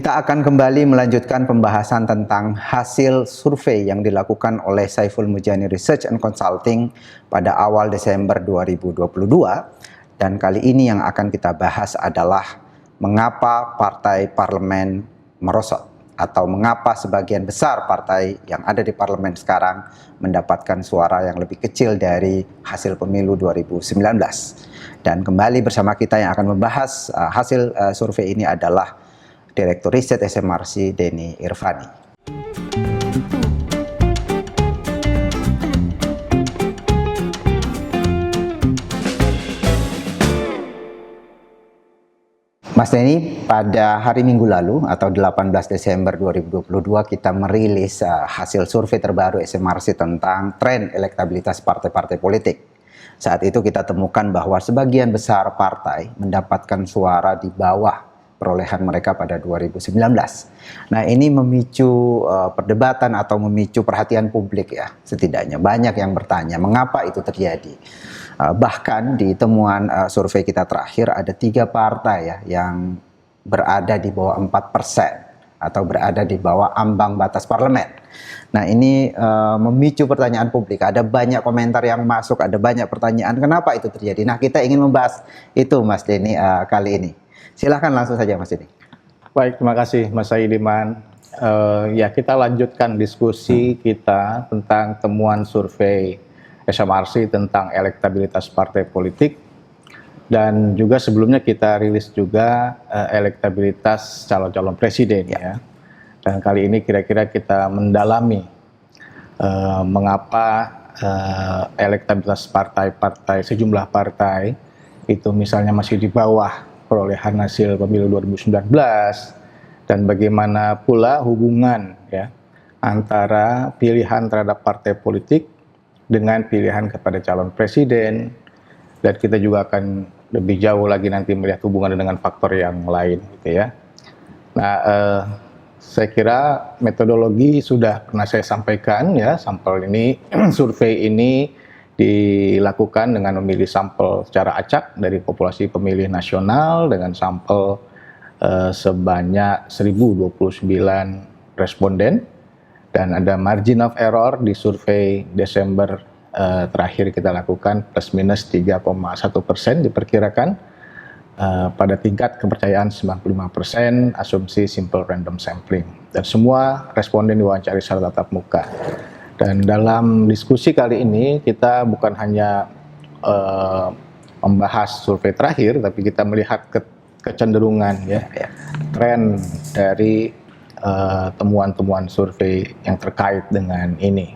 Kita akan kembali melanjutkan pembahasan tentang hasil survei yang dilakukan oleh Saiful Mujani Research and Consulting pada awal Desember 2022. Dan kali ini yang akan kita bahas adalah mengapa partai parlemen merosot atau mengapa sebagian besar partai yang ada di parlemen sekarang mendapatkan suara yang lebih kecil dari hasil pemilu 2019. Dan kembali bersama kita yang akan membahas hasil survei ini adalah Direktur Riset SMRC Denny Irvani. Mas Denny, pada hari Minggu lalu atau 18 Desember 2022 kita merilis hasil survei terbaru SMRC tentang tren elektabilitas partai-partai politik. Saat itu kita temukan bahwa sebagian besar partai mendapatkan suara di bawah perolehan mereka pada 2019. Nah, ini memicu perdebatan atau memicu perhatian publik ya. Setidaknya banyak yang bertanya mengapa itu terjadi. Bahkan di temuan survei kita terakhir ada 3 partai ya yang berada di bawah 4% atau berada di bawah ambang batas parlemen. Nah, ini memicu pertanyaan publik. Ada banyak komentar yang masuk, ada banyak pertanyaan kenapa itu terjadi. Nah, kita ingin membahas itu Mas Denny kali ini. Silahkan langsung saja Mas Denny. Baik, terima kasih Mas Saidiman. Ya, kita lanjutkan diskusi kita tentang temuan survei SMRC tentang elektabilitas partai politik. Dan juga sebelumnya kita rilis juga elektabilitas calon-calon presiden ya. Dan kali ini kira-kira kita mendalami mengapa elektabilitas partai-partai, sejumlah partai itu misalnya masih di bawah perolehan hasil pemilu 2019 dan bagaimana pula hubungan ya antara pilihan terhadap partai politik dengan pilihan kepada calon presiden, dan kita juga akan lebih jauh lagi nanti melihat hubungan dengan faktor yang lain gitu ya. Nah, saya kira metodologi sudah pernah saya sampaikan ya. Sampel ini survei ini dilakukan dengan memilih sampel secara acak dari populasi pemilih nasional dengan sampel sebanyak 1029 responden, dan ada margin of error di survei Desember terakhir kita lakukan plus minus 3,1% diperkirakan pada tingkat kepercayaan 95%, asumsi simple random sampling, dan semua responden diwawancara secara tatap muka. Dan dalam diskusi kali ini kita bukan hanya membahas survei terakhir, tapi kita melihat kecenderungan ya, tren dari temuan-temuan survei yang terkait dengan ini.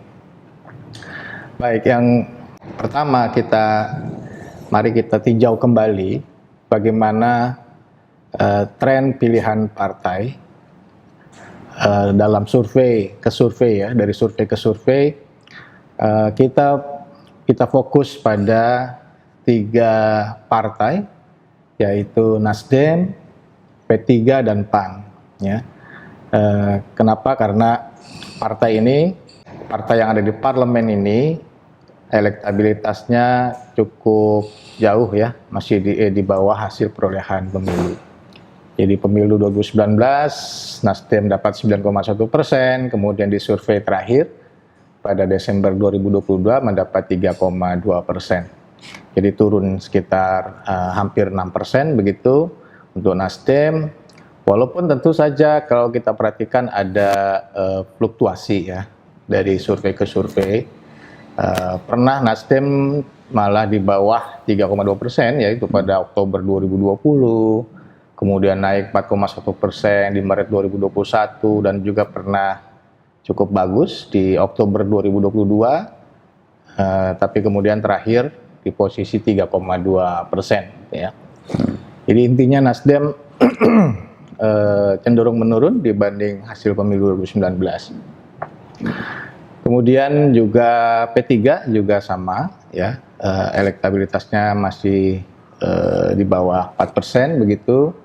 Baik, yang pertama mari kita tinjau kembali bagaimana tren pilihan partai dalam survei ke survei ya, dari survei ke survei. Kita fokus pada 3 partai, yaitu Nasdem, P3 dan PAN ya. Kenapa? Karena partai yang ada di parlemen ini elektabilitasnya cukup jauh ya, masih di bawah hasil perolehan pemilu. Jadi pemilu 2019 Nasdem dapat 9,1%, kemudian di survei terakhir pada Desember 2022 mendapat 3,2%. Jadi turun sekitar hampir 6% begitu untuk Nasdem. Walaupun tentu saja kalau kita perhatikan ada fluktuasi ya dari survei ke survei. Pernah Nasdem malah di bawah 3,2% yaitu pada Oktober 2020. Kemudian naik 4,1% di Maret 2021 dan juga pernah cukup bagus di Oktober 2022, tapi kemudian terakhir di posisi 3,2% ya. Jadi intinya Nasdem cenderung menurun dibanding hasil pemilu 2019. Kemudian juga P3 juga sama ya, elektabilitasnya masih di bawah 4% begitu.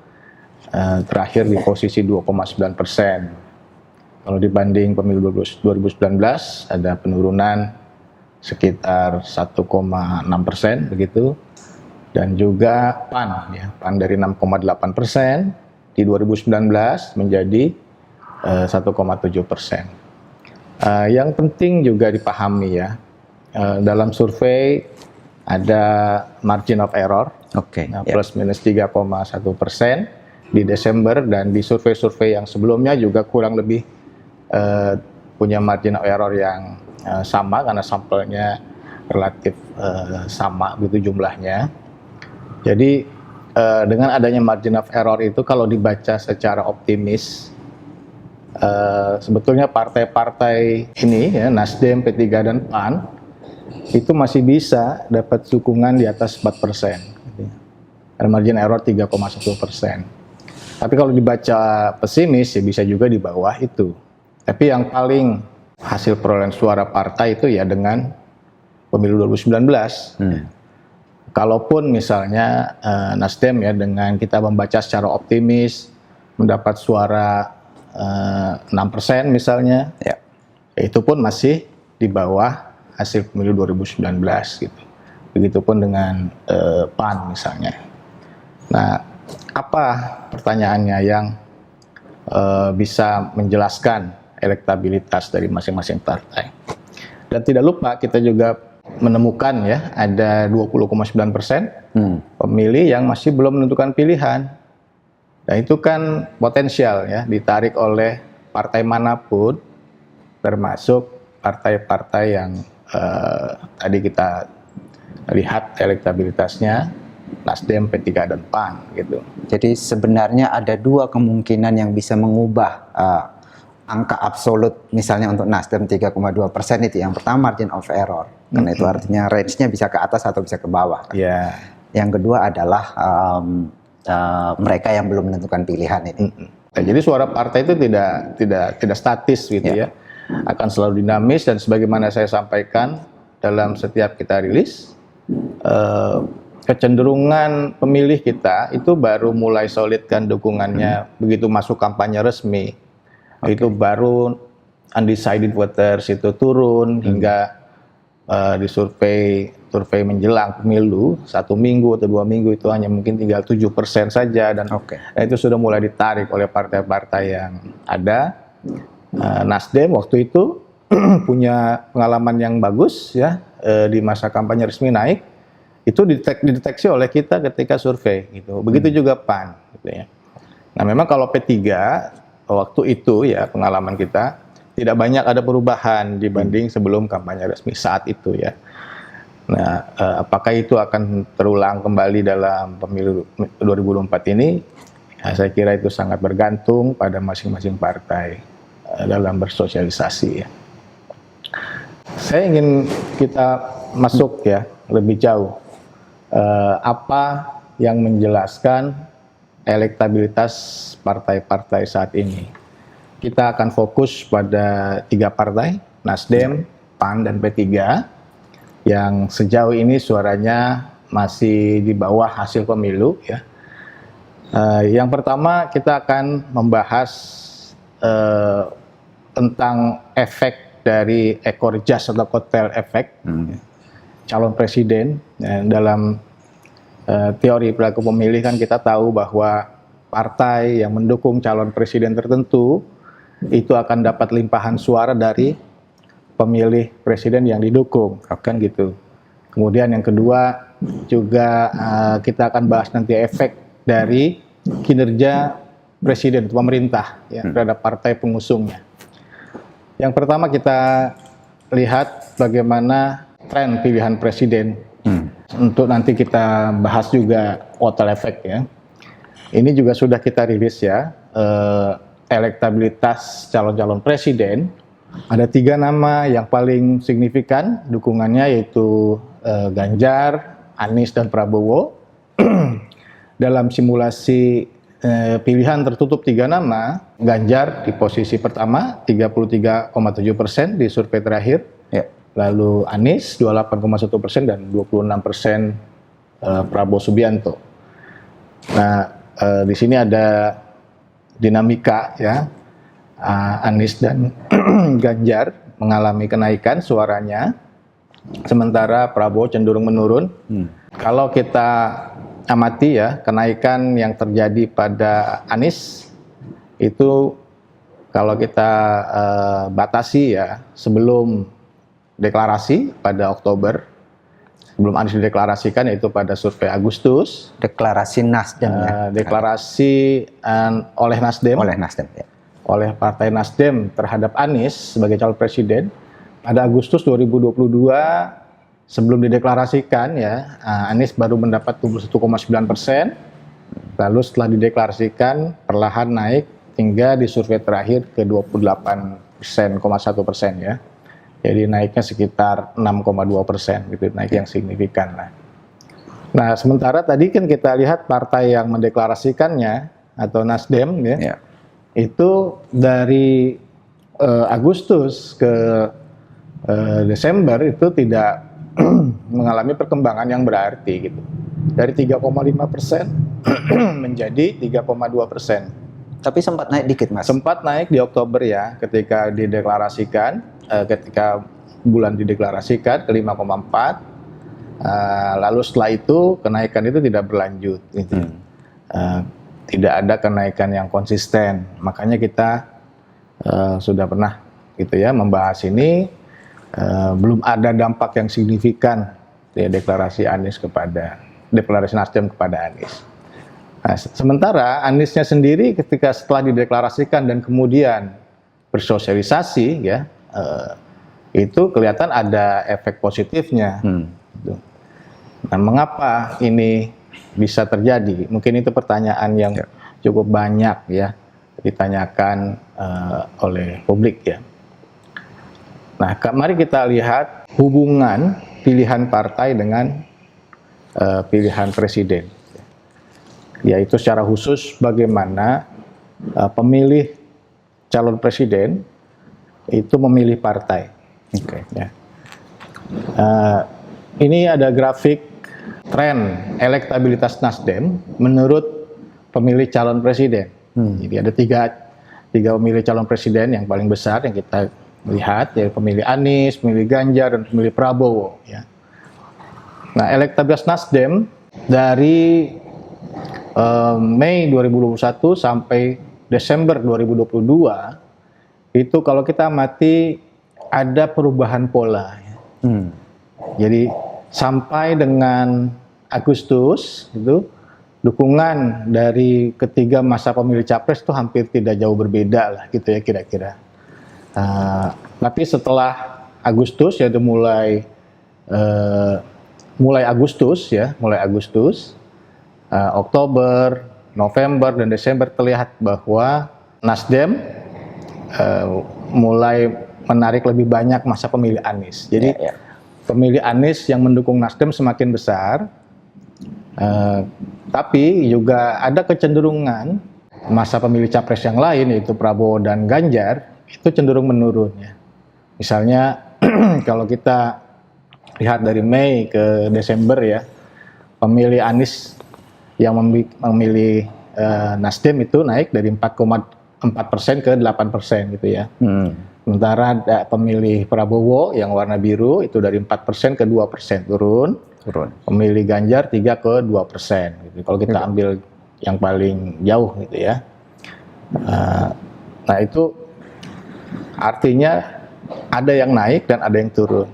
Terakhir di posisi 2,9%. Kalau dibanding pemilu 2019 ada penurunan sekitar 1,6% begitu. Dan juga PAN ya, PAN dari 6,8% di 2019 menjadi 1,7%. Yang penting juga dipahami ya, dalam survei ada margin of error, plus minus 3,1% di Desember, dan di survei-survei yang sebelumnya juga kurang lebih punya margin of error yang sama karena sampelnya relatif sama gitu jumlahnya. Jadi dengan adanya margin of error itu kalau dibaca secara optimis, sebetulnya partai-partai ini ya, Nasdem, P3 dan PAN itu masih bisa dapat dukungan di atas 4%. Dan margin error 3,1%. Tapi kalau dibaca pesimis ya bisa juga di bawah itu. Tapi yang paling hasil perolehan suara partai itu ya dengan pemilu 2019. Kalaupun misalnya Nasdem ya dengan kita membaca secara optimis mendapat suara 6% misalnya, ya itu pun masih di bawah hasil pemilu 2019 gitu. Begitupun dengan PAN misalnya. Nah, apa pertanyaannya yang bisa menjelaskan elektabilitas dari masing-masing partai? Dan tidak lupa kita juga menemukan ya ada 20,9% pemilih yang masih belum menentukan pilihan. Nah itu kan potensial ya ditarik oleh partai manapun, termasuk partai-partai yang tadi kita lihat elektabilitasnya Nasdem, P3 dan PAN gitu. Jadi sebenarnya ada dua kemungkinan yang bisa mengubah angka absolut, misalnya untuk Nasdem 3,2% itu. Yang pertama margin of error, karena itu artinya range-nya bisa ke atas atau bisa ke bawah. Yeah. Yang kedua adalah mereka yang belum menentukan pilihan ini. Nah, jadi suara partai itu tidak statis gitu ya, akan selalu dinamis, dan sebagaimana saya sampaikan dalam setiap kita rilis, kecenderungan pemilih kita itu baru mulai solidkan dukungannya begitu masuk kampanye resmi. Itu baru undecided voters itu turun hingga di survei menjelang pemilu 1 minggu atau 2 minggu itu hanya mungkin tinggal 7% saja, dan itu sudah mulai ditarik oleh partai-partai yang ada. Nasdem waktu itu punya pengalaman yang bagus ya, di masa kampanye resmi naik itu dideteksi oleh kita ketika survei gitu. Begitu juga PAN gitu ya. Nah memang kalau P3 waktu itu ya pengalaman kita tidak banyak ada perubahan dibanding sebelum kampanye resmi saat itu ya. Nah, apakah itu akan terulang kembali dalam pemilu 2024 ini? Ya, saya kira itu sangat bergantung pada masing-masing partai dalam bersosialisasi ya. Saya ingin kita masuk ya lebih jauh. Apa yang menjelaskan elektabilitas partai-partai saat ini? Kita akan fokus pada 3 partai, Nasdem, PAN, dan P3, yang sejauh ini suaranya masih di bawah hasil pemilu ya. Yang pertama kita akan membahas tentang efek dari ekor jas atau kotel efek calon presiden. Dalam teori perilaku pemilih kan kita tahu bahwa partai yang mendukung calon presiden tertentu itu akan dapat limpahan suara dari pemilih presiden yang didukung, kan gitu. Kemudian yang kedua juga kita akan bahas nanti efek dari kinerja presiden atau pemerintah ya, terhadap partai pengusungnya. Yang pertama kita lihat bagaimana tren pilihan presiden. Untuk nanti kita bahas juga kotel efek ya. Ini juga sudah kita rilis ya, elektabilitas calon-calon presiden. Ada 3 nama yang paling signifikan dukungannya, yaitu Ganjar, Anies, dan Prabowo. Dalam simulasi pilihan tertutup 3 nama, Ganjar di posisi pertama 33,7% di survei terakhir. Lalu Anies 28,1% dan 26% Prabowo Subianto. Nah, di sini ada dinamika ya. Anies dan Ganjar mengalami kenaikan suaranya, sementara Prabowo cenderung menurun. Kalau kita amati ya, kenaikan yang terjadi pada Anies itu kalau kita batasi ya, sebelum deklarasi pada Oktober, sebelum Anies dideklarasikan yaitu pada survei Agustus, Deklarasi Nasdem ya. deklarasi oleh Nasdem, Oleh Nasdem ya. oleh Partai Nasdem terhadap Anies sebagai calon presiden pada Agustus 2022, sebelum dideklarasikan ya, Anies baru mendapat 21,9%, lalu setelah dideklarasikan perlahan naik hingga di survei terakhir ke 28,1% ya. Jadi naiknya sekitar 6,2% gitu, naik yang signifikan lah. Nah, sementara tadi kan kita lihat partai yang mendeklarasikannya atau Nasdem ya. Itu dari Agustus ke Desember itu tidak mengalami perkembangan yang berarti gitu. Dari 3,5% menjadi 3,2%. Tapi sempat naik dikit, Mas. Sempat naik di Oktober ya, ketika dideklarasikan, ketika bulan dideklarasikan ke 5,4. Lalu setelah itu kenaikan itu tidak berlanjut gitu. Tidak ada kenaikan yang konsisten. Makanya kita sudah pernah gitu ya membahas ini, belum ada dampak yang signifikan ya, deklarasi Nasdem kepada Anies. Nah, sementara Aniesnya sendiri ketika setelah dideklarasikan dan kemudian bersosialisasi ya, itu kelihatan ada efek positifnya. Nah, mengapa ini bisa terjadi? Mungkin itu pertanyaan yang cukup banyak ya ditanyakan oleh publik ya. Nah, mari kita lihat hubungan pilihan partai dengan pilihan presiden. Yaitu secara khusus bagaimana pemilih calon presiden itu memilih partai. Ya. Ini ada grafik tren elektabilitas Nasdem menurut pemilih calon presiden. Jadi ada tiga pemilih calon presiden yang paling besar yang kita lihat, yaitu pemilih Anies, pemilih Ganjar, dan pemilih Prabowo. Ya. Nah, elektabilitas Nasdem dari Mei 2021 sampai Desember 2022 itu kalau kita amati ada perubahan pola. Ya. Jadi sampai dengan Agustus itu dukungan dari ketiga masa pemilih capres itu hampir tidak jauh berbeda lah gitu ya kira-kira. Tapi setelah Agustus ya mulai Agustus ya, Oktober, November dan Desember terlihat bahwa Nasdem mulai menarik lebih banyak masa pemilih Anies. Jadi pemilih Anies yang mendukung Nasdem semakin besar, tapi juga ada kecenderungan masa pemilih capres yang lain yaitu Prabowo dan Ganjar itu cenderung menurun ya. Misalnya kalau kita lihat dari Mei ke Desember ya, pemilih Anies yang memilih Nasdem itu naik dari 4,4% ke 8% gitu ya. Sementara pemilih Prabowo yang warna biru itu dari 4% ke 2% turun. Pemilih Ganjar 3 ke 2% gitu. Kalau kita ambil yang paling jauh gitu ya. Nah itu artinya ada yang naik dan ada yang turun.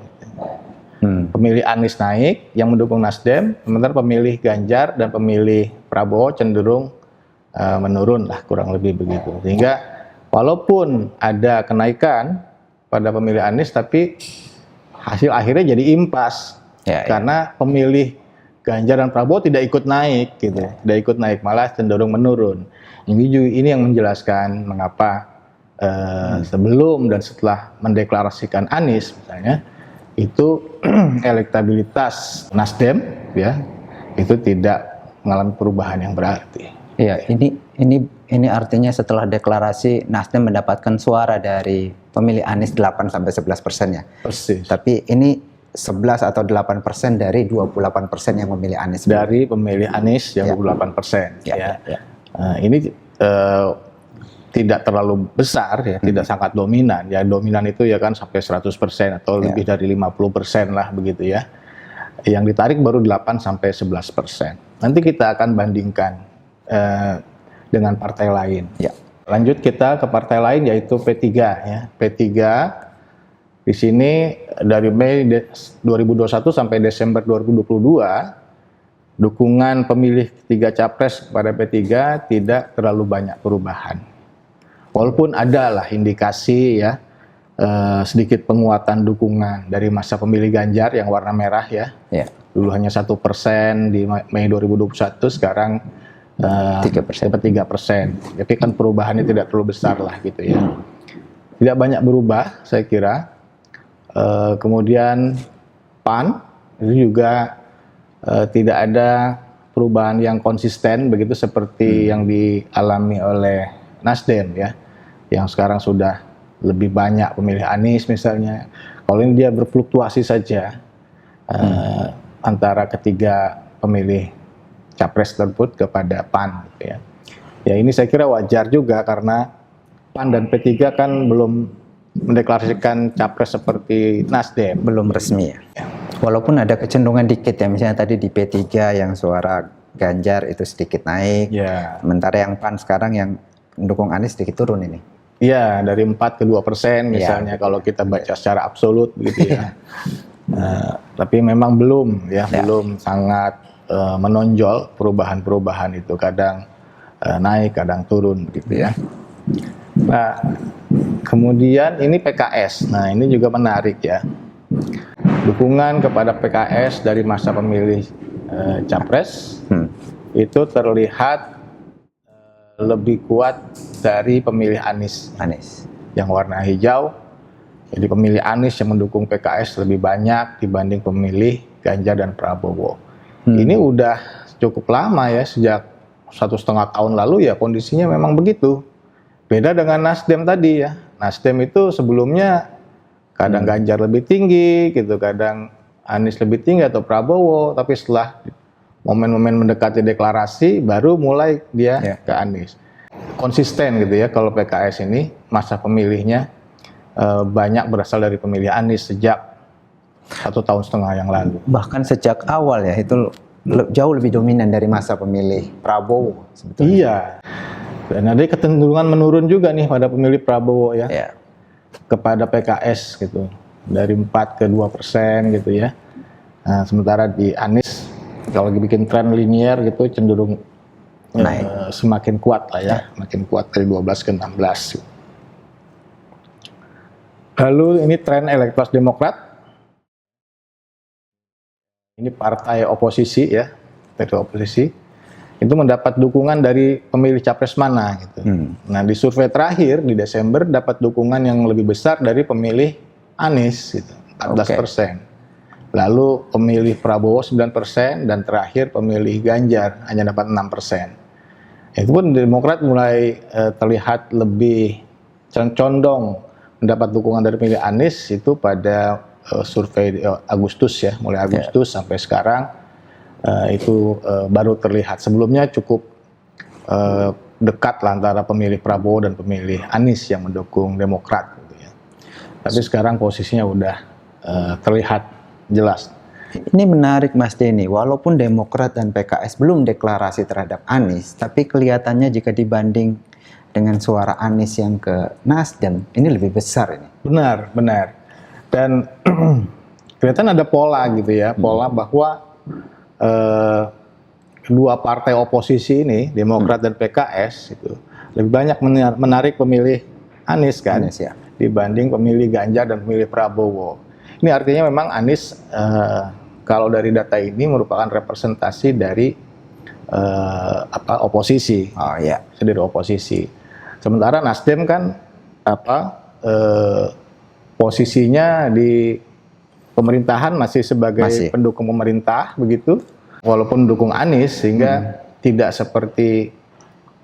Pemilih Anies naik yang mendukung Nasdem, sementara pemilih Ganjar dan pemilih Prabowo cenderung menurun lah, kurang lebih begitu. Sehingga walaupun ada kenaikan pada pemilih Anies, tapi hasil akhirnya jadi impas karena pemilih Ganjar dan Prabowo tidak ikut naik gitu, tidak ikut naik, malah cenderung menurun. Ini yang menjelaskan mengapa sebelum dan setelah mendeklarasikan Anies misalnya itu elektabilitas Nasdem ya itu tidak mengalami perubahan yang berarti. Iya, ini artinya setelah deklarasi Nasdem mendapatkan suara dari pemilih Anies 8-11% ya. Persis. Tapi ini 11 atau 8% dari 28% yang memilih Anies. Dari pemilih Anies yang 28%. Ya. Ini tidak terlalu besar ya, tidak sangat dominan. Ya dominan itu ya kan sampai 100% atau lebih dari 50% lah begitu ya. Yang ditarik baru 8-11%. Nanti kita akan bandingkan dengan partai lain. Ya. Lanjut kita ke partai lain yaitu P3 ya. P3 di sini dari Mei 2021 sampai Desember 2022 dukungan pemilih 3 capres kepada P3 tidak terlalu banyak perubahan. Walaupun ada lah indikasi ya sedikit penguatan dukungan dari masa pemilih Ganjar yang warna merah ya. Ya. Dulu hanya 1% di Mei 2021, sekarang 3%. Tapi kan perubahannya tidak terlalu besar lah gitu ya. Tidak banyak berubah saya kira. Kemudian PAN itu juga tidak ada perubahan yang konsisten begitu seperti yang dialami oleh Nasdem ya, yang sekarang sudah lebih banyak pemilih Anies misalnya. Kalau ini dia berfluktuasi saja antara ketiga pemilih capres tersebut kepada PAN gitu ya. Ya ini saya kira wajar juga karena PAN dan P3 kan belum mendeklarasikan capres seperti Nasdem. Belum resmi ya. Walaupun ada kecenderungan dikit ya, misalnya tadi di P3 yang suara Ganjar itu sedikit naik, Ya. sementara yang PAN sekarang yang mendukung Anies sedikit turun ini. Iya, dari 4 ke 2% misalnya kalau kita baca secara absolut begitu ya. Tapi memang belum belum sangat menonjol perubahan-perubahan itu, kadang naik, kadang turun gitu ya. Nah, kemudian ini PKS. Nah, ini juga menarik ya. Dukungan kepada PKS dari masa pemilih capres itu terlihat lebih kuat dari pemilih Anies yang warna hijau. Jadi pemilih Anies yang mendukung PKS lebih banyak dibanding pemilih Ganjar dan Prabowo. Ini udah cukup lama ya, sejak 1,5 tahun lalu ya kondisinya memang begitu. Beda dengan Nasdem tadi ya. Nasdem itu sebelumnya kadang Ganjar lebih tinggi gitu, kadang Anies lebih tinggi atau Prabowo, tapi setelah momen-momen mendekati deklarasi baru mulai dia ke Anies. Konsisten gitu ya kalau PKS ini masa pemilihnya banyak berasal dari pemilih Anies sejak 1,5 tahun yang lalu. Bahkan sejak awal ya itu jauh lebih dominan dari masa pemilih Prabowo sebetulnya. Iya. Dan ada kecenderungan menurun juga nih pada pemilih Prabowo ya. Kepada PKS gitu. Dari 4 ke 2% gitu ya. Nah, sementara di Anies kalau bikin tren linear gitu cenderung naik, semakin kuat lah ya, makin kuat dari 12 ke 16. Lalu ini tren elektabilitas Demokrat. Ini partai oposisi ya, partai oposisi itu mendapat dukungan dari pemilih capres mana gitu. Nah di survei terakhir di Desember dapat dukungan yang lebih besar dari pemilih Anies gitu, 14%. Lalu pemilih Prabowo 9% dan terakhir pemilih Ganjar hanya dapat 6%. Itu pun Demokrat mulai terlihat lebih condong mendapat dukungan dari pemilih Anies itu pada survei Agustus ya, mulai Agustus sampai sekarang itu baru terlihat. Sebelumnya cukup dekat lah antara pemilih Prabowo dan pemilih Anies yang mendukung Demokrat gitu ya. Tapi sekarang posisinya udah terlihat jelas. Ini menarik Mas Denny, walaupun Demokrat dan PKS belum deklarasi terhadap Anies, tapi kelihatannya jika dibanding dengan suara Anies yang ke Nasdem, ini lebih besar ini. Benar, benar. Dan kelihatan ada pola gitu ya, pola bahwa kedua partai oposisi ini, Demokrat dan PKS, itu lebih banyak menarik pemilih Anies kan, dibanding pemilih Ganjar dan pemilih Prabowo. Ini artinya memang Anies kalau dari data ini merupakan representasi dari oposisi, dari oposisi. Sementara Nasdem kan posisinya di pemerintahan masih sebagai pendukung pemerintah begitu, walaupun mendukung Anies sehingga tidak seperti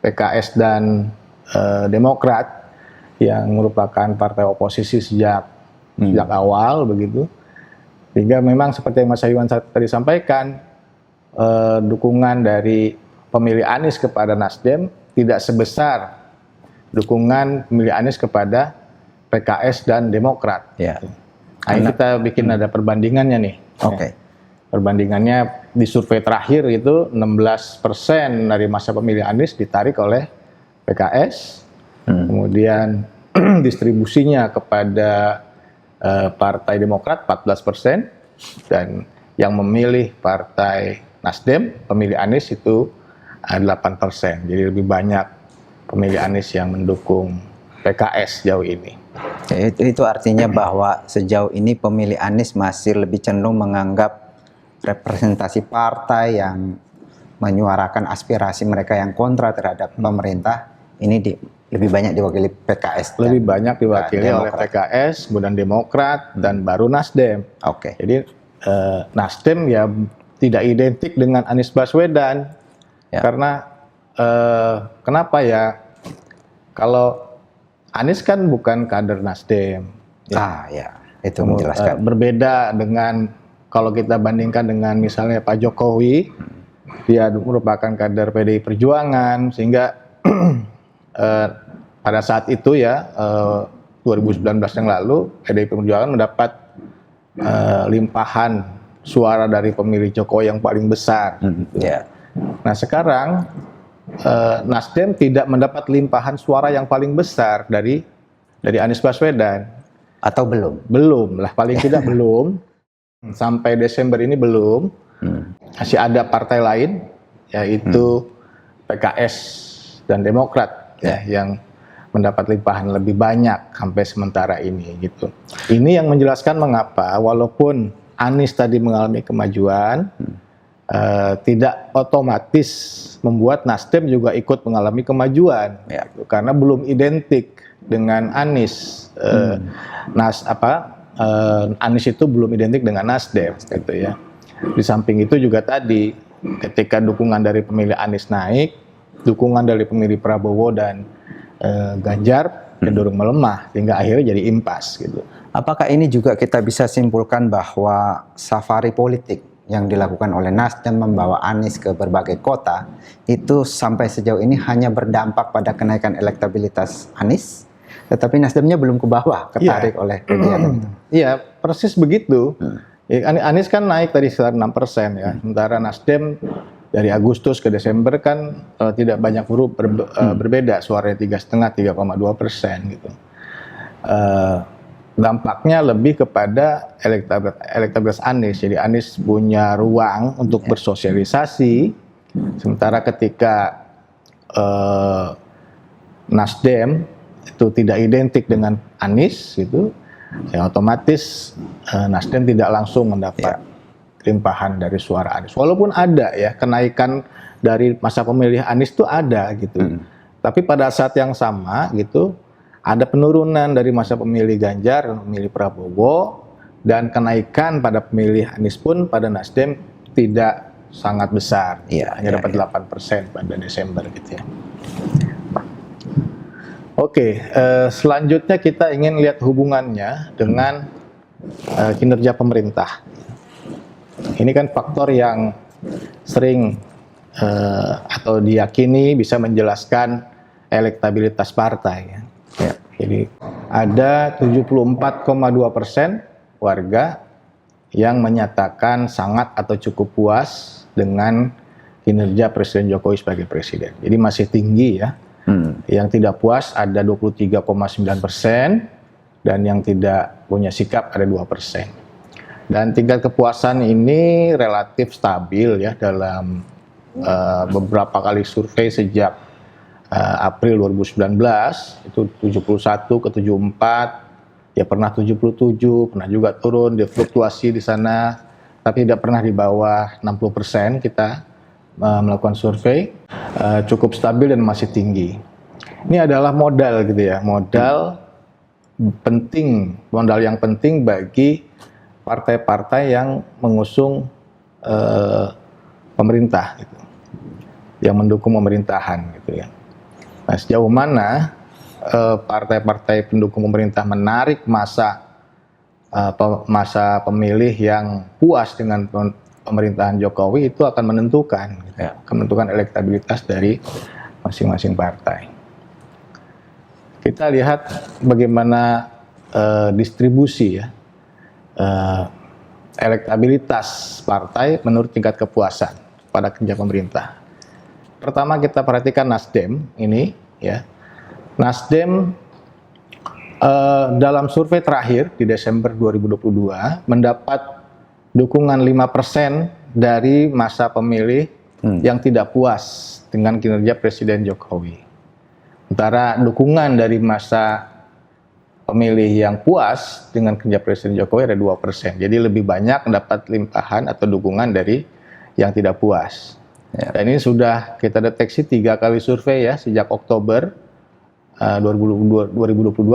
PKS dan Demokrat yang merupakan partai oposisi sejak awal begitu. Sehingga memang seperti yang Mas Iwan tadi sampaikan, dukungan dari pemilih Anies kepada Nasdem tidak sebesar dukungan pemilih Anies kepada PKS dan Demokrat. Nah, ini kita bikin ada perbandingannya nih. Perbandingannya di survei terakhir itu 16% dari masa pemilih Anies ditarik oleh PKS. Kemudian distribusinya kepada Partai Demokrat 14%, dan yang memilih Partai Nasdem, pemilih Anies itu 8%. Jadi lebih banyak pemilih Anies yang mendukung PKS jauh ini. Itu artinya bahwa sejauh ini pemilih Anies masih lebih cenderung menganggap representasi partai yang menyuarakan aspirasi mereka yang kontra terhadap pemerintah ini lebih banyak diwakili PKS. Lebih banyak diwakili oleh PKS, kemudian Demokrat, dan baru Nasdem. Oke. Jadi Nasdem ya tidak identik dengan Anies Baswedan. Ya. Karena kenapa ya? Kalau Anies kan bukan kader Nasdem. Ya, itu menjelaskan. Berbeda dengan kalau kita bandingkan dengan misalnya Pak Jokowi, dia merupakan kader PDI Perjuangan, sehingga pada saat itu ya 2019 yang lalu PDI Perjuangan mendapat limpahan suara dari pemilih Jokowi yang paling besar. Ya. Nah sekarang Nasdem tidak mendapat limpahan suara yang paling besar dari Anies Baswedan. Atau belum? Belum lah, paling tidak belum. Sampai Desember ini belum. Masih ada partai lain, yaitu PKS dan Demokrat yang mendapat limpahan lebih banyak sampai sementara ini gitu. Ini yang menjelaskan mengapa walaupun Anies tadi mengalami kemajuan, tidak otomatis membuat Nasdem juga ikut mengalami kemajuan, gitu. Karena belum identik dengan Anies. Anies itu belum identik dengan Nasdem, gitu ya. Di samping itu juga tadi, ketika dukungan dari pemilih Anies naik, dukungan dari pemilih Prabowo dan Ganjar cenderung melemah, sehingga akhirnya jadi impas, gitu. Apakah ini juga kita bisa simpulkan bahwa safari politik yang dilakukan oleh Nasdem membawa Anies ke berbagai kota itu sampai sejauh ini hanya berdampak pada kenaikan elektabilitas Anies, tetapi Nasdemnya belum ke bawah, ketarik oleh kegiatan itu. Iya, persis begitu. Anies kan naik tadi sekitar 6% ya, sementara Nasdem dari Agustus ke Desember kan tidak banyak berbeda, suaranya 3,5, 3,2% gitu. Dampaknya lebih kepada elektabilitas Anies. Jadi Anies punya ruang untuk bersosialisasi, sementara ketika Nasdem itu tidak identik dengan Anies, gitu, ya otomatis Nasdem tidak langsung mendapat limpahan dari suara Anies. Walaupun ada ya kenaikan dari masa pemilih Anies itu ada gitu, tapi pada saat yang sama gitu ada penurunan dari masa pemilih Ganjar dan pemilih Prabowo, dan kenaikan pada pemilih Anies pun pada Nasdem tidak sangat besar, hanya dapat 8% pada Desember gitu ya. Oke, selanjutnya kita ingin lihat hubungannya dengan kinerja pemerintah. Ini kan faktor yang sering atau diyakini bisa menjelaskan elektabilitas partai. Jadi ada 74,2% warga yang menyatakan sangat atau cukup puas dengan kinerja Presiden Jokowi sebagai presiden. Jadi masih tinggi ya. Yang tidak puas ada 23,9%, dan yang tidak punya sikap ada 2%. Dan tingkat kepuasan ini relatif stabil ya dalam beberapa kali survei sejak April 2019, itu 71 ke 74, ya pernah 77, pernah juga turun, defluktuasi di sana, tapi tidak pernah di bawah 60% kita melakukan survei, cukup stabil dan masih tinggi. Ini adalah modal gitu ya, modal yang penting bagi partai-partai yang mengusung pemerintah gitu, yang mendukung pemerintahan gitu ya. Nah, sejauh mana partai-partai pendukung pemerintah menarik masa pemilih yang puas dengan pemerintahan Jokowi, itu akan menentukan, gitu, akan menentukan elektabilitas dari masing-masing partai. Kita lihat bagaimana distribusi ya elektabilitas partai menurut tingkat kepuasan pada kerja pemerintah. Pertama kita perhatikan Nasdem ini ya. Nasdem dalam survei terakhir di Desember 2022 mendapat dukungan 5% dari masa pemilih yang tidak puas dengan kinerja Presiden Jokowi. Sementara dukungan dari masa pemilih yang puas dengan kerja Presiden Jokowi ada 2%. Jadi lebih banyak mendapat limpahan atau dukungan dari yang tidak puas. Ya. Dan ini sudah kita deteksi 3 kali survei ya, sejak Oktober 2022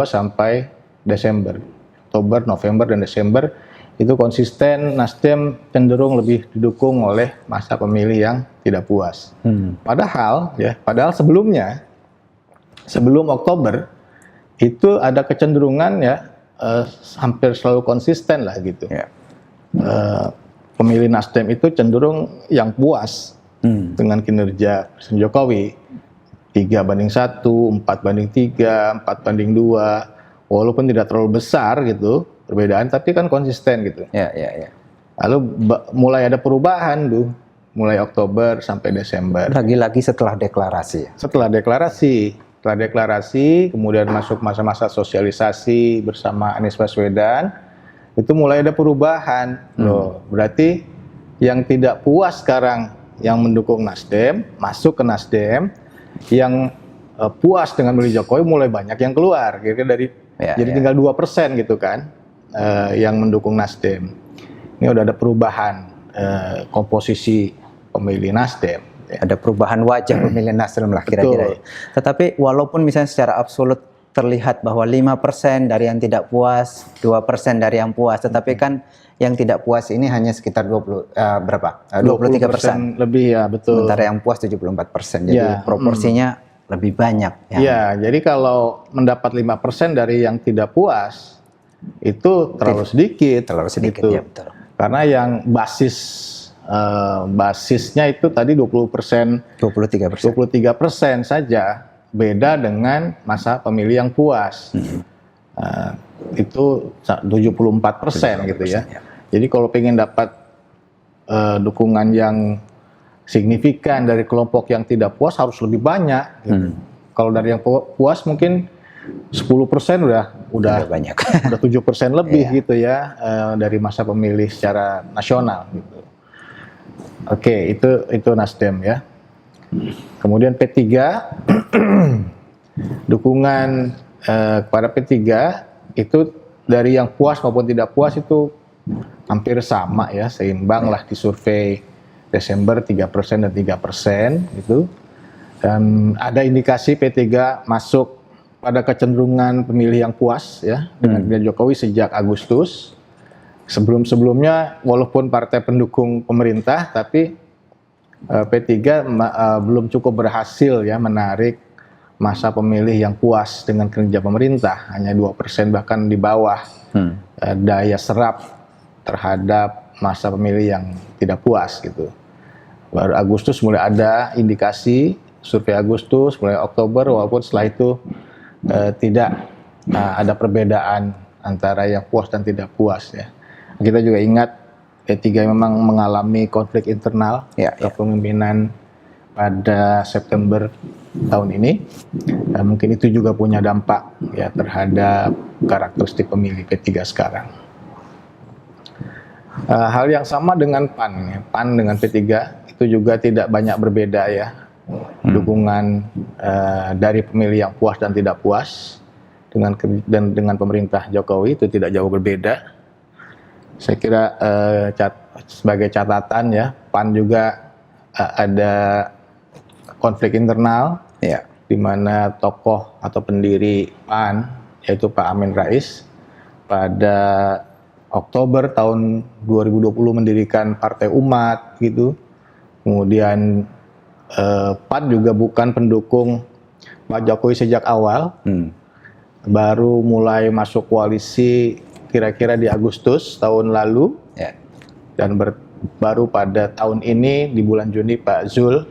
sampai Desember. Oktober, November, dan Desember itu konsisten Nasdem cenderung lebih didukung oleh masa pemilih yang tidak puas. Padahal sebelumnya, sebelum Oktober, itu ada kecenderungan ya hampir selalu konsisten lah gitu. Ya. Pemilih Nasdem itu cenderung yang puas dengan kinerja Presiden Jokowi. 3:1, 4:3, 4:2, walaupun tidak terlalu besar gitu perbedaan, tapi kan konsisten gitu. Ya. Lalu mulai ada perubahan tuh, mulai Oktober sampai Desember. Lagi-lagi setelah deklarasi. Setelah deklarasi, kemudian masuk masa-masa sosialisasi bersama Anies Baswedan, itu mulai ada perubahan. Loh, berarti yang tidak puas sekarang yang mendukung Nasdem, masuk ke Nasdem, yang puas dengan memilih Jokowi mulai banyak yang keluar. Kira-kira jadi tinggal 2% gitu kan, yang mendukung Nasdem. Ini udah ada perubahan komposisi pemilih Nasdem. Ada perubahan wajah pemilih Nasdem lah kira-kira. Tetapi walaupun misalnya secara absolut terlihat bahwa 5% dari yang tidak puas, 2% dari yang puas, tetapi kan yang tidak puas ini hanya sekitar 23% lebih ya, betul. Sementara yang puas 74%. Jadi proporsinya lebih banyak. Ya, jadi kalau mendapat 5% dari yang tidak puas itu terlalu sedikit. Terlalu sedikit gitu. ya, betul. Karena yang basisnya itu tadi 23% saja, beda dengan masa pemilih yang puas. Itu 74% gitu ya. Jadi kalau pengen dapat dukungan yang signifikan dari kelompok yang tidak puas harus lebih banyak. Gitu. Kalau dari yang puas mungkin 10% udah banyak. Udah 7% lebih gitu ya dari masa pemilih secara nasional gitu. Oke, itu Nasdem ya. Kemudian P3 dukungan kepada P3 itu dari yang puas maupun tidak puas itu hampir sama ya, seimbang lah di survei Desember 3% dan 3% gitu. Dan ada indikasi P3 masuk pada kecenderungan pemilih yang puas ya dengan Jokowi sejak Agustus. Sebelum-sebelumnya walaupun partai pendukung pemerintah, tapi P3 belum cukup berhasil ya menarik masa pemilih yang puas dengan kinerja pemerintah, hanya 2% bahkan di bawah daya serap terhadap masa pemilih yang tidak puas gitu. Baru Agustus mulai ada indikasi, survei Agustus, mulai Oktober, walaupun setelah itu tidak ada perbedaan antara yang puas dan tidak puas ya. Kita juga ingat P3 memang mengalami konflik internal kepemimpinan pada September tahun ini. Dan mungkin itu juga punya dampak ya terhadap karakteristik pemilih P3 sekarang. Hal yang sama dengan PAN ya. PAN dengan P3 itu juga tidak banyak berbeda ya. Dukungan dari pemilih yang puas dan tidak puas dengan pemerintah Jokowi itu tidak jauh berbeda. Saya kira sebagai catatan ya, PAN juga ada konflik internal di mana tokoh atau pendiri PAN yaitu Pak Amin Rais pada Oktober tahun 2020 mendirikan Partai Umat gitu. Kemudian PAN juga bukan pendukung Pak Jokowi sejak awal. Baru mulai masuk koalisi kira-kira di Agustus tahun lalu. Dan baru pada tahun ini di bulan Juni Pak Zul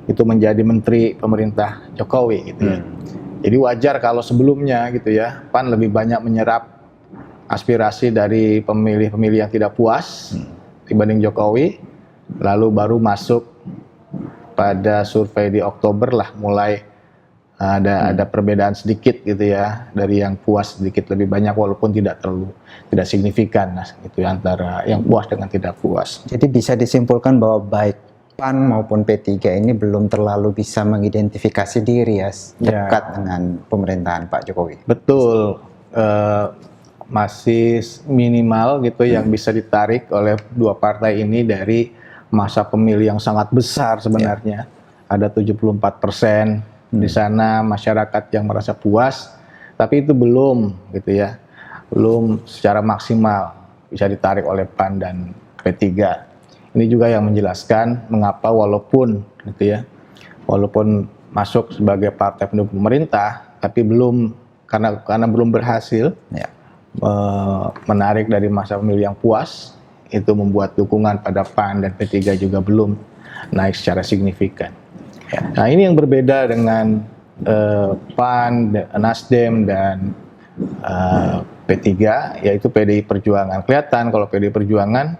itu menjadi menteri pemerintah Jokowi gitu ya. Jadi wajar kalau sebelumnya gitu ya PAN lebih banyak menyerap aspirasi dari pemilih-pemilih yang tidak puas dibanding Jokowi, lalu baru masuk pada survei di Oktober lah mulai ada perbedaan sedikit gitu ya, dari yang puas sedikit lebih banyak walaupun tidak signifikan gitu ya, antara yang puas dengan tidak puas. Jadi bisa disimpulkan bahwa baik PAN maupun P3 ini belum terlalu bisa mengidentifikasi diri ya dekat dengan pemerintahan Pak Jokowi. Betul, masih minimal gitu yang bisa ditarik oleh dua partai ini dari masa pemilih yang sangat besar sebenarnya. Ada 74% di sana masyarakat yang merasa puas, tapi itu belum gitu ya, belum secara maksimal bisa ditarik oleh PAN dan P3. Ini juga yang menjelaskan mengapa walaupun gitu ya, walaupun masuk sebagai partai pendukung pemerintah, tapi belum karena belum berhasil menarik dari masa pemilih yang puas, itu membuat dukungan pada PAN dan P3 juga belum naik secara signifikan. Nah ini yang berbeda dengan PAN, Nasdem dan P3, yaitu PDI Perjuangan. Kelihatan kalau PDI Perjuangan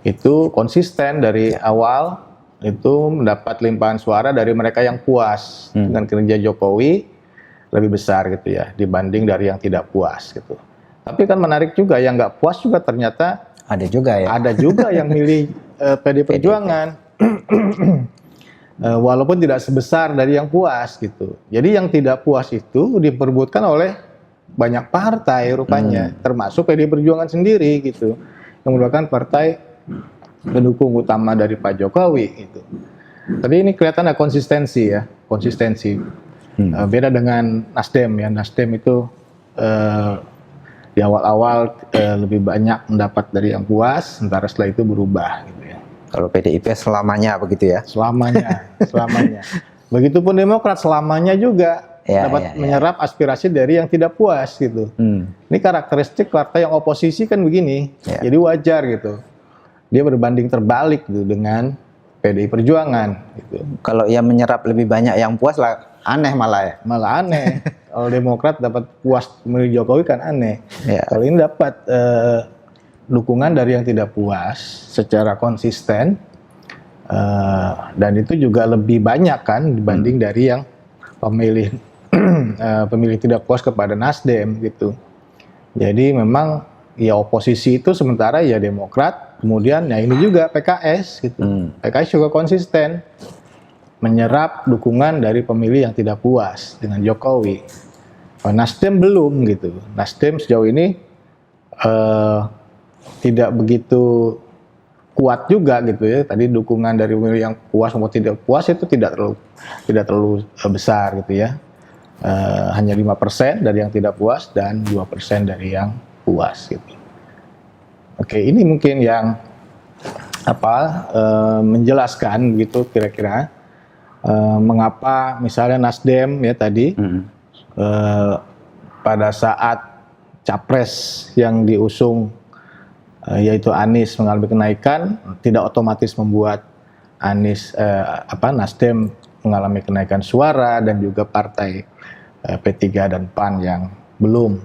itu konsisten dari awal, itu mendapat limpahan suara dari mereka yang puas dengan kinerja Jokowi lebih besar gitu ya dibanding dari yang tidak puas gitu. Tapi kan menarik juga, yang nggak puas juga ternyata ada juga ya. Ada juga yang milih PDI Perjuangan. Walaupun tidak sebesar dari yang puas gitu. Jadi yang tidak puas itu diperbutkan oleh banyak partai rupanya, termasuk PDI Perjuangan sendiri gitu, yang merupakan partai pendukung utama dari Pak Jokowi gitu. Tapi ini kelihatan ada konsistensi ya, beda dengan Nasdem ya. Nasdem itu di awal-awal lebih banyak mendapat dari yang puas, sementara setelah itu berubah gitu ya. Kalau PDIP selamanya begitu ya? Selamanya. Begitupun Demokrat selamanya juga dapat menyerap aspirasi dari yang tidak puas gitu. Ini karakteristik partai yang oposisi kan begini, jadi wajar gitu. Dia berbanding terbalik gitu dengan PDI Perjuangan gitu. Kalau ia menyerap lebih banyak yang puas lah, aneh malah ya? Malah aneh. Kalau Demokrat dapat puas memilih Jokowi kan aneh. Kalau ini dapat dukungan dari yang tidak puas secara konsisten, dan itu juga lebih banyak kan dibanding dari yang pemilih tidak puas kepada Nasdem gitu. Jadi memang ya oposisi itu sementara ya Demokrat, kemudian ya ini juga PKS gitu. PKS juga konsisten menyerap dukungan dari pemilih yang tidak puas dengan Jokowi. Nasdem belum gitu. Nasdem sejauh ini tidak begitu kuat juga gitu ya. Tadi dukungan dari pemilih yang puas maupun tidak puas itu tidak terlalu besar gitu ya. Hanya 5% dari yang tidak puas dan 2% dari yang puas gitu. Oke, ini mungkin yang menjelaskan gitu kira-kira mengapa misalnya Nasdem ya tadi pada saat capres yang diusung yaitu Anies mengalami kenaikan, tidak otomatis membuat Nasdem mengalami kenaikan suara, dan juga partai P3 dan PAN yang belum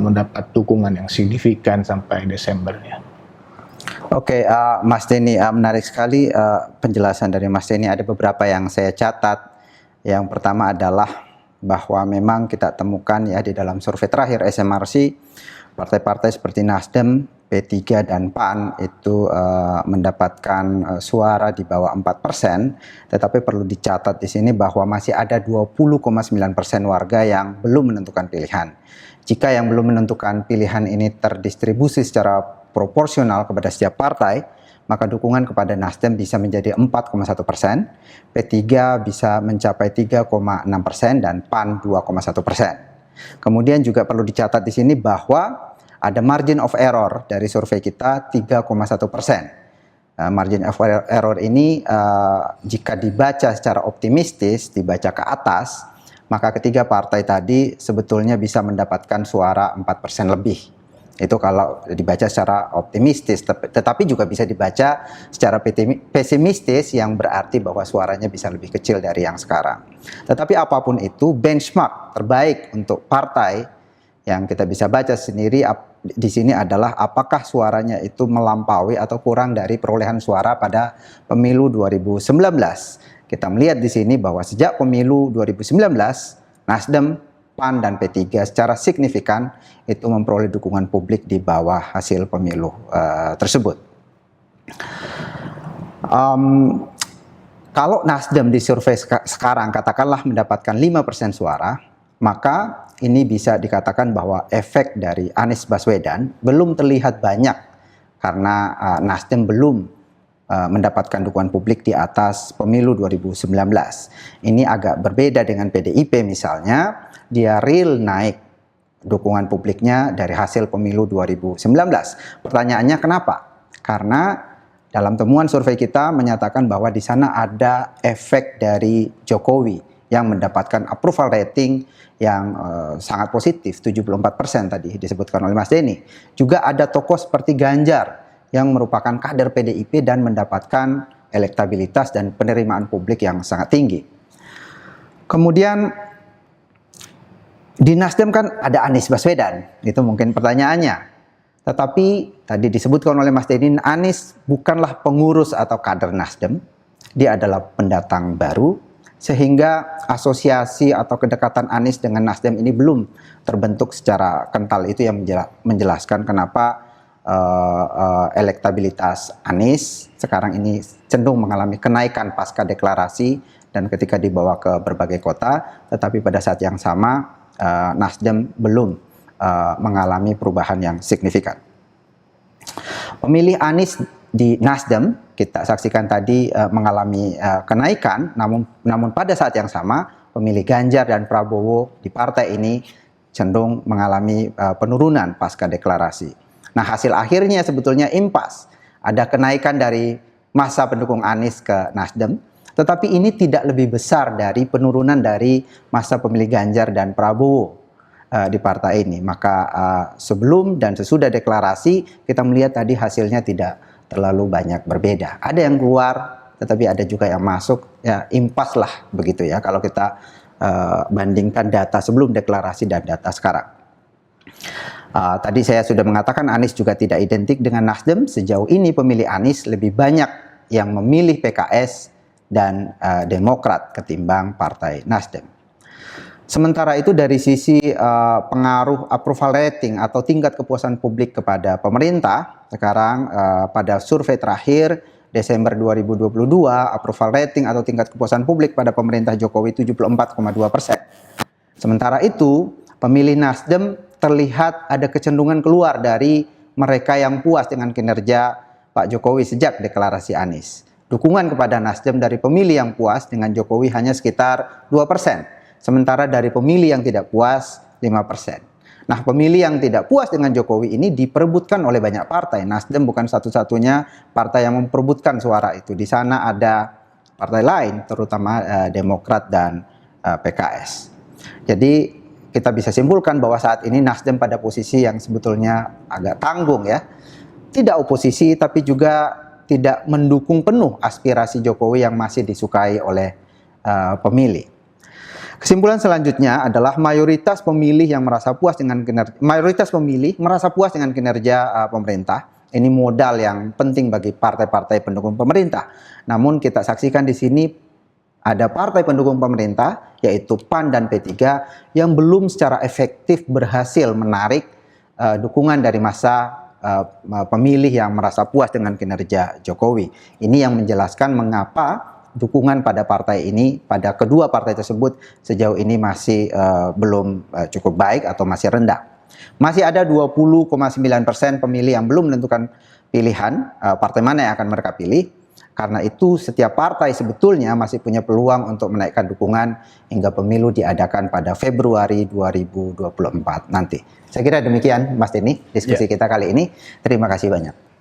mendapat dukungan yang signifikan sampai Desember ya. Oke, Mas Denny, menarik sekali penjelasan dari Mas Denny. Ada beberapa yang saya catat. Yang pertama adalah bahwa memang kita temukan ya di dalam survei terakhir SMRC, partai-partai seperti Nasdem, P3 dan PAN itu mendapatkan suara di bawah 4%, tetapi perlu dicatat di sini bahwa masih ada 20,9% warga yang belum menentukan pilihan. Jika yang belum menentukan pilihan ini terdistribusi secara proporsional kepada setiap partai, maka dukungan kepada Nasdem bisa menjadi 4,1%, P3 bisa mencapai 3,6%, dan PAN 2,1%. Kemudian juga perlu dicatat di sini bahwa ada margin of error dari survei kita 3,1%. Margin of error ini jika dibaca secara optimistis, dibaca ke atas, maka ketiga partai tadi sebetulnya bisa mendapatkan suara 4% lebih. Itu kalau dibaca secara optimistis, tetapi juga bisa dibaca secara pesimistis, yang berarti bahwa suaranya bisa lebih kecil dari yang sekarang. Tetapi apapun itu, benchmark terbaik untuk partai Yang kita bisa baca sendiri di sini adalah apakah suaranya itu melampaui atau kurang dari perolehan suara pada pemilu 2019. Kita melihat di sini bahwa sejak pemilu 2019, Nasdem, PAN, dan P3 secara signifikan itu memperoleh dukungan publik di bawah hasil pemilu tersebut. Kalau Nasdem di survei sekarang katakanlah mendapatkan 5% suara, maka ini bisa dikatakan bahwa efek dari Anies Baswedan belum terlihat banyak karena Nasdem belum mendapatkan dukungan publik di atas pemilu 2019. Ini agak berbeda dengan PDIP misalnya, dia real naik dukungan publiknya dari hasil pemilu 2019. Pertanyaannya kenapa? Karena dalam temuan survei kita menyatakan bahwa di sana ada efek dari Jokowi yang mendapatkan approval rating yang sangat positif, 74% tadi disebutkan oleh Mas Denny. Juga ada tokoh seperti Ganjar yang merupakan kader PDIP dan mendapatkan elektabilitas dan penerimaan publik yang sangat tinggi. Kemudian di Nasdem kan ada Anies Baswedan, itu mungkin pertanyaannya. Tetapi tadi disebutkan oleh Mas Denny, Anies bukanlah pengurus atau kader Nasdem, dia adalah pendatang baru, sehingga asosiasi atau kedekatan Anies dengan Nasdem ini belum terbentuk secara kental. Itu yang menjelaskan kenapa elektabilitas Anies sekarang ini cenderung mengalami kenaikan pasca deklarasi dan ketika dibawa ke berbagai kota, tetapi pada saat yang sama Nasdem belum mengalami perubahan yang signifikan. Pemilih Anies di Nasdem kita saksikan tadi mengalami kenaikan, namun pada saat yang sama pemilih Ganjar dan Prabowo di partai ini cenderung mengalami penurunan pasca deklarasi. Nah, hasil akhirnya sebetulnya impas. Ada kenaikan dari masa pendukung Anies ke Nasdem, tetapi ini tidak lebih besar dari penurunan dari masa pemilih Ganjar dan Prabowo di partai ini. Maka sebelum dan sesudah deklarasi kita melihat tadi hasilnya tidak terlalu banyak berbeda. Ada yang keluar, tetapi ada juga yang masuk. Ya, impas lah begitu ya kalau kita bandingkan data sebelum deklarasi dan data sekarang. Tadi saya sudah mengatakan Anies juga tidak identik dengan Nasdem. Sejauh ini pemilih Anies lebih banyak yang memilih PKS dan Demokrat ketimbang partai Nasdem. Sementara itu dari sisi pengaruh approval rating atau tingkat kepuasan publik kepada pemerintah, sekarang pada survei terakhir Desember 2022, approval rating atau tingkat kepuasan publik pada pemerintah Jokowi 74,2%. Sementara itu, pemilih Nasdem terlihat ada kecenderungan keluar dari mereka yang puas dengan kinerja Pak Jokowi sejak deklarasi Anies. Dukungan kepada Nasdem dari pemilih yang puas dengan Jokowi hanya sekitar 2%. Sementara dari pemilih yang tidak puas 5%. Nah, pemilih yang tidak puas dengan Jokowi ini diperebutkan oleh banyak partai. Nasdem bukan satu-satunya partai yang memperebutkan suara itu. Di sana ada partai lain, terutama Demokrat dan PKS. Jadi kita bisa simpulkan bahwa saat ini Nasdem pada posisi yang sebetulnya agak tanggung ya. Tidak oposisi tapi juga tidak mendukung penuh aspirasi Jokowi yang masih disukai oleh pemilih. Kesimpulan selanjutnya adalah mayoritas pemilih merasa puas dengan kinerja pemerintah. Ini modal yang penting bagi partai-partai pendukung pemerintah. Namun kita saksikan di sini ada partai pendukung pemerintah yaitu PAN dan P3 yang belum secara efektif berhasil menarik dukungan dari massa pemilih yang merasa puas dengan kinerja Jokowi. Ini yang menjelaskan mengapa dukungan pada partai ini, pada kedua partai tersebut sejauh ini masih belum cukup baik atau masih rendah. Masih ada 20,9% pemilih yang belum menentukan pilihan partai mana yang akan mereka pilih. Karena itu setiap partai sebetulnya masih punya peluang untuk menaikkan dukungan hingga pemilu diadakan pada Februari 2024 nanti. Saya kira demikian Mas Denny diskusi kita kali ini. Terima kasih banyak.